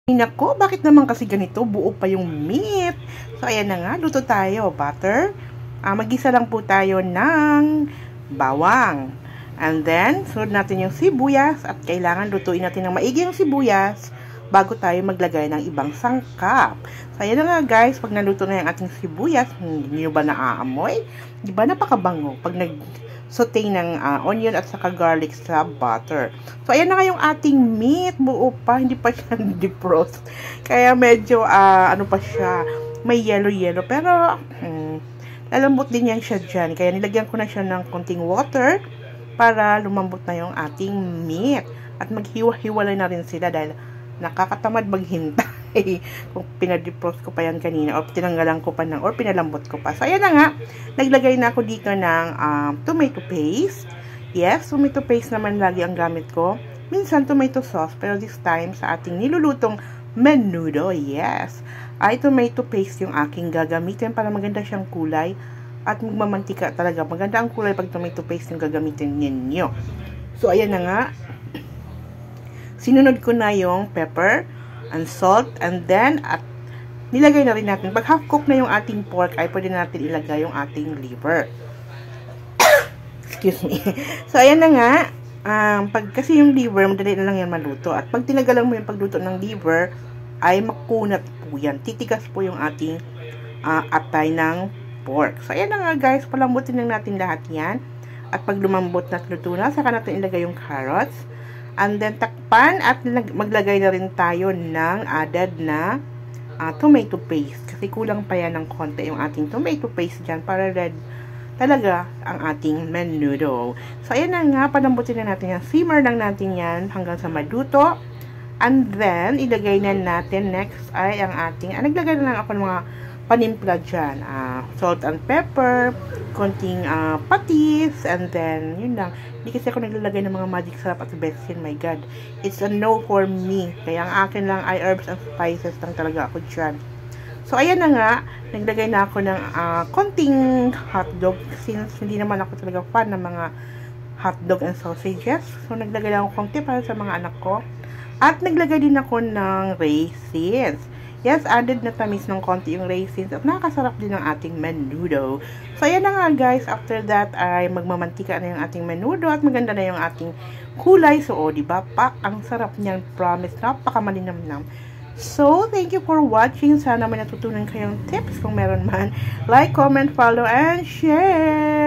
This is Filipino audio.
Nako, bakit naman kasi ganito? Buo pa yung meat. So, ayan na nga. Luto tayo. Butter. Mag-isa lang po tayo ng bawang. And then, sunod natin yung sibuyas. At kailangan lutuin natin ng maigi yung sibuyas bago tayo maglagay ng ibang sangkap. So, ayan na nga guys. Pag naluto na yung ating sibuyas, hindi nyo ba naaamoy? Di ba napakabango? Pag sauté ng onion at saka garlic sa butter. So, ayan na nga yung ating meat. Buo pa. Hindi pa siya defrost. Kaya medyo, ano pa siya, may yellow-yellow. Pero, lalambot din yan siya dyan. Kaya nilagyan ko na siya ng konting water para lumambot na yung ating meat. At maghiwa-hiwalay na rin sila dahil nakakatamad maghintay. Kung pinadefrost ko pa yan kanina o tinanggalan ko pa ng or pinalambot ko pa. So, ayan na nga. Naglagay na ako dito ng tomato paste. Yes, tomato paste naman lagi ang gamit ko. Minsan tomato sauce, pero this time sa ating nilulutong menudo, yes, ay tomato paste yung aking gagamitin para maganda siyang kulay at magmamantika talaga. Maganda ang kulay pag tomato paste yung gagamitin ninyo. So, ayan na nga. Sinunod ko na yung pepper and salt, and then at nilagay na rin natin. Pag half cook na yung ating pork, ay pwede natin ilagay yung ating liver. Excuse me. So, ayan na nga. Kasi yung liver, madali na lang yan maluto. At pag tinagalan mo yung pagluto ng liver, ay makunat po yan. Titigas po yung ating atay ng pork. So, ayan na nga guys. Palambutin lang natin lahat yan. At pag lumambot na luto na, saka natin ilagay yung carrots. And then, takpan at maglagay na rin tayo ng added na tomato paste. Kasi kulang pa yan ng konti yung ating tomato paste dyan para red talaga ang ating menudo. So, ayan na nga. Palambutin na natin yan. Simmer lang natin yan hanggang sa maluto. And then, ilagay na natin next ay ang ating, naglagay na lang ako ng mga panimpla dyan. Salt and pepper, konting patis, and then, yun lang. Hindi kasi ako naglalagay ng mga magic sarap at besin. My God. It's a no for me. Kaya ang akin lang ay herbs and spices lang talaga ako dyan. So, ayan na nga. Naglagay na ako ng konting hotdog. Since hindi naman ako talaga fan ng mga hotdog and sausages. So, naglagay lang ako konti para sa mga anak ko. At naglagay din ako ng raisins. Yes, added na tamis ng konti yung raisins at nakakasarap din ang ating menudo. So, ayan na nga guys. After that ay magmamantika na yung ating menudo at maganda na yung ating kulay. So, diba? Pak, ang sarap niyan. Promise. Napakamalinamnam. So, thank you for watching. Sana may natutunan kayong tips kung meron man. Like, comment, follow, and share!